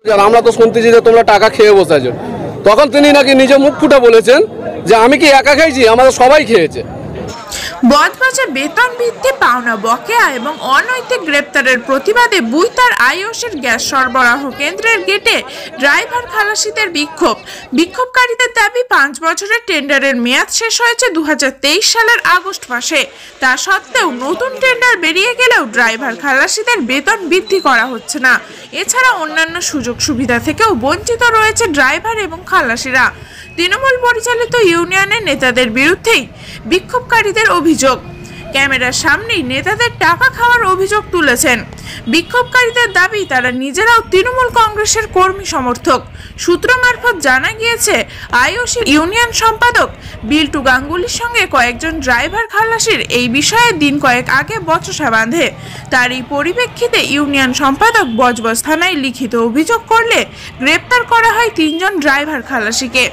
আমরা তো শুনতেছি যে তোমরা টাকা খেয়ে বসে আছো। তখন তিনি নাকি নিজে মুখ ফুটে বলেছেন যে আমি কি একা খাইছি, আমাদের সবাই খেয়েছে। বদবাজার বেতন ভিত্তি পাওনা বকেয়া এবং অনৈতিক গ্রেপ্তারের প্রতিবাদে বুইতার আইওসির গ্যাস সরবরাহ কেন্দ্রের গেটে ড্রাইভার খালাসিদের বিক্ষোভকারীদের দাবি 5 বছরের টেন্ডারের মেয়াদ শেষ হয়েছে 2023 সালের আগস্ট মাসে। তা সত্ত্বেও নতুন টেন্ডার বেরিয়ে গেলেও ড্রাইভার খালাসিদের বেতন বৃদ্ধি করা হচ্ছে না। এছাড়া অন্যান্য সুযোগ সুবিধা থেকেও বঞ্চিত রয়েছে ড্রাইভার এবং খালাসিরা। তৃণমূল পরিচালিত ইউনিয়নের নেতাদের বিরুদ্ধেই বিক্ষোভকারীদের অভিযোগ। ক্যামেরার সামনেই নেতাদের টাকা খাওয়ার অভিযোগ তুলেছেন বিক্ষোভকারীদের দাবি তারা নিজেরাও তৃণমূল কংগ্রেসের কর্মী সমর্থক। সূত্র মারফত জানা গিয়েছে আইওসি ইউনিয়ন সম্পাদক বিল্টু গাঙ্গুলির সঙ্গে কয়েকজন ড্রাইভার খালাসির এই বিষয়ে দিন কয়েক আগে বচসা বাঁধে। তার এই পরিপ্রেক্ষিতে ইউনিয়ন সম্পাদক বজবজ থানায় লিখিত অভিযোগ করলে গ্রেপ্তার করা হয় 3 জন ড্রাইভার খালাসিকে।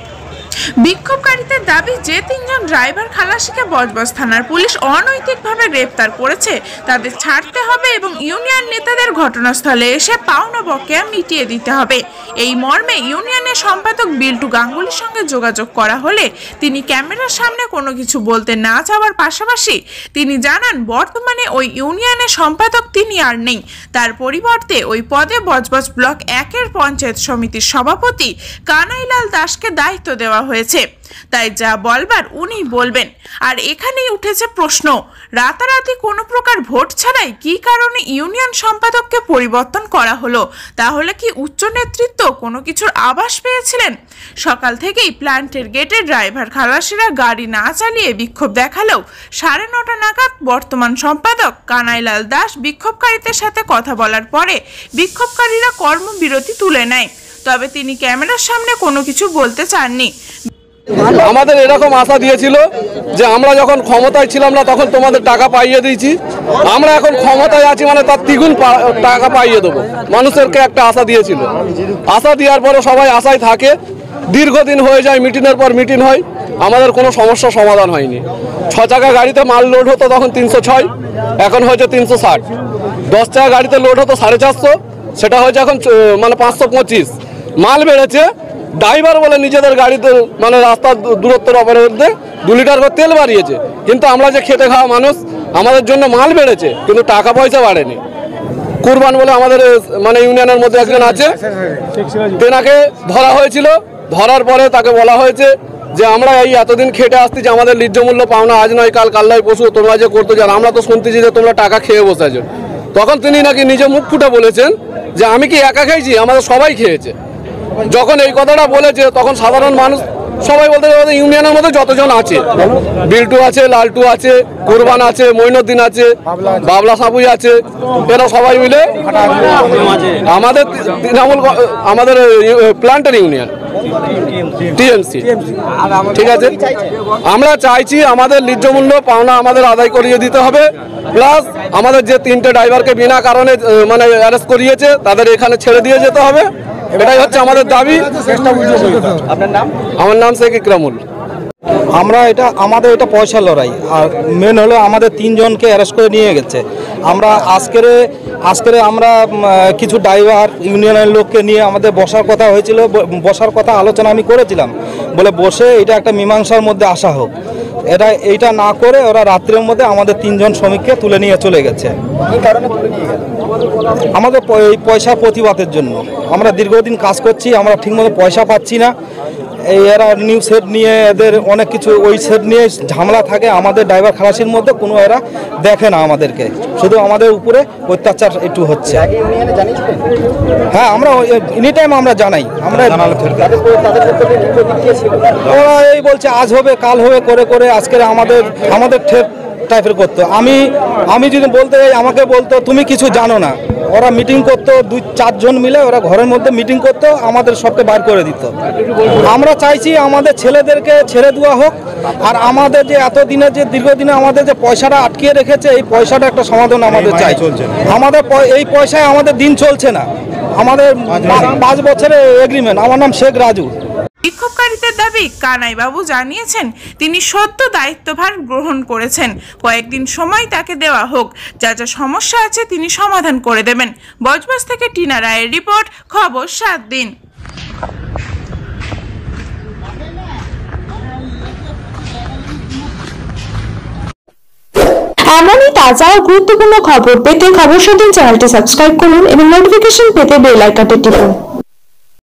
বিক্ষোভকারীদের দাবি যে 3 জন ড্রাইভার খালাসিকে বজবজ থানার পুলিশ অনৈতিকভাবে গ্রেপ্তার করেছে তাদের ছাড়তে হবে এবং ইউনিয়ন নেতাদের ঘটনাস্থলে এসে পাওনা বকেয়া মিটিয়ে দিতে হবে। এই মর্মে ইউনিয়নের সম্পাদক বিল্টু গাঙ্গুলির সঙ্গে যোগাযোগ করা হলে তিনি ক্যামেরার সামনে কোনো কিছু বলতে না চাওয়ার পাশাপাশি তিনি জানান বর্তমানে ওই ইউনিয়নের সম্পাদক তিনি আর নেই। তার পরিবর্তে ওই পদে বজবজ ব্লক 1-এর পঞ্চায়েত সমিতির সভাপতি কানাইলাল দাসকে দায়িত্ব দেওয়া হয়েছে। তাই যা বলবার উনি বলবেন। আর এখানেই উঠেছে প্রশ্ন, রাতারাতি কোনো প্রকার ভোট ছাড়াই কি কারণে ইউনিয়ন সম্পাদককে পরিবর্তন করা হলো? তাহলে কি উচ্চ নেতৃত্ব কোনো কিছুর আভাস পেয়েছিলেন? সকাল থেকেই প্ল্যান্টের গেটে ড্রাইভার খালাসিরা গাড়ি না চালিয়ে বিক্ষোভ দেখালেও 9:30 নাগাদ বর্তমান সম্পাদক কানাইলাল দাস বিক্ষোভকারীদের সাথে কথা বলার পরে বিক্ষোভকারীরা কর্মবিরতি তুলে নেয়। তবে তিনি ক্যামেরার সামনে কোনো কিছু বলতে চাননি। আমাদের এরকম আশা দিয়েছিল যে আমরা যখন ক্ষমতায় ছিলাম না তখন তোমাদের টাকা পাইয়ে দিয়েছি, আমরা এখন ক্ষমতায় আছি মানে তার দ্বিগুণ টাকা পাইয়ে দেবো। মানুষেরকে একটা আশা দিয়েছিল, আশা দেওয়ার পরে সবাই আশায় থাকে। দীর্ঘদিন হয়ে যায়, মিটিংয়ের পর মিটিং হয়, আমাদের কোনো সমস্যা সমাধান হয়নি। 6 চাকা গাড়িতে মাল লোড হতো তখন 306, এখন হয়েছে 360। 10 চাকা গাড়িতে লোড হতো 450, সেটা হয়েছে এখন মানে 525। মাল বেড়েছে, ড্রাইভার বলে নিজেদের গাড়িতে মানে রাস্তার দূরত্বের অপরাধে 2 লিটার করে তেল বাড়িয়েছে। কিন্তু আমরা যে খেটে খাওয়া মানুষ, আমাদের জন্য মাল বেড়েছে কিন্তু টাকা পয়সা বাড়েনি। কুরবান বলে আমাদের মানে ইউনিয়নের মধ্যে একজন আছে, তেনাকে ধরা হয়েছিল। ধরার পরে তাকে বলা হয়েছে যে আমরা এই এতদিন খেটে আসছি যে আমাদের ন্যায্য মূল্য পাওনা আজ নয় কাল, কাল নয় পরশু, তোমরা যে করতে যান আমরা তো শুনতেছি যে তোমরা টাকা খেয়ে বসে আছো। তখন তিনি নাকি নিজে মুখ ফুটে বলেছেন যে আমি কি একা খাইছি, আমাদের সবাই খেয়েছে। যখন এই কথাটা বলেছে তখন সাধারণ মানুষ সবাই বলতে ইউনিয়নের মধ্যে যতজন আছে, বিল্টু আছে, লালটু আছে, কুরবান আছে, মঈনুদ্দিন আছে, বাবলা সাপুই আছে, এরা সবাই মিলে আমাদের তৃণমূল আমাদের প্ল্যান্টার ইউনিয়ন টিএমসি, ঠিক আছে। আমরা চাইছি আমাদের ন্যায্য মূল্য পাওনা আমাদের আদায় করিয়ে দিতে হবে। প্লাস আমাদের যে 3টে ড্রাইভারকে বিনা কারণে মানে অ্যারেস্ট করিয়েছে তাদের এখানে ছেড়ে দিয়ে যেতে হবে। এটাই হচ্ছে আমাদের দাবি। আপনার নাম? আমার নাম শেখ ইকরামুল। আমাদের এটা পয়সা লড়াই। আর মেন হলো আমাদের 3 জনকে অ্যারেস্ট করে নিয়ে গেছে। আমরা আজকের আমরা কিছু ড্রাইভার ইউনিয়নের লোককে নিয়ে আমাদের বসার কথা হয়েছিল, বসার কথা আলোচনা আমি করেছিলাম, বলে বসে এটা একটা মীমাংসার মধ্যে আসা হোক। এইটা না করে ওরা রাত্রের মধ্যে আমাদের 3 জন শ্রমিককে তুলে নিয়ে চলে গেছে। আমাদের এই পয়সা প্রতিবাদের জন্য। আমরা দীর্ঘদিন কাজ করছি, আমরা ঠিকমতো পয়সা পাচ্ছি না। এরা নিউ সেট নিয়ে এদের অনেক কিছু ওই সেট নিয়ে ঝামেলা থাকে। আমাদের ড্রাইভার খালাসির মধ্যে কোনো এরা দেখে না আমাদেরকে, শুধু আমাদের উপরে অত্যাচার একটু হচ্ছে। হ্যাঁ, আমরা এনি টাইম আমরা জানাই। ওরা এই বলছে আজ হবে কাল হবে করে করে আজকে আমাদের ঠেট টাইপের করতো। আমি যদি বলতে যাই আমাকে বলতো তুমি কিছু জানো না। ওরা মিটিং করতো, 2-4 জন মিলে ওরা ঘরের মধ্যে মিটিং করতো, আমাদের সবকে বার করে দিত। আমরা চাইছি আমাদের ছেলেদেরকে ছেড়ে দেওয়া হোক। আর আমাদের যে এতদিনে যে দীর্ঘদিনে আমাদের যে পয়সাটা আটকিয়ে রেখেছে এই পয়সাটা একটা সমাধান আমাদের চাই। আমাদের এই পয়সায় আমাদের দিন চলছে না। আমাদের 5 বছরের এগ্রিমেন্ট। আমার নাম শেখ রাজু। বিক্ষোভকারীদের দাবি, কানাইবাবু জানিয়েছেন তিনি সদ্য দায়িত্বভার গ্রহণ করেছেন, কয়েকদিন সময় তাকে দেওয়া হোক, যা যা সমস্যা আছে তিনি সমাধান করে দেবেন। বজবজ থেকে টিনা রায়ের রিপোর্ট, খবর 7 দিন। এমনই তাজা ও গুরুত্বপূর্ণ খবর পেতে খবর 7 দিন চ্যানেলটি সাবস্ক্রাইব করুন এবং নোটিফিকেশন পেতে বেল আইকনটি টিপুন।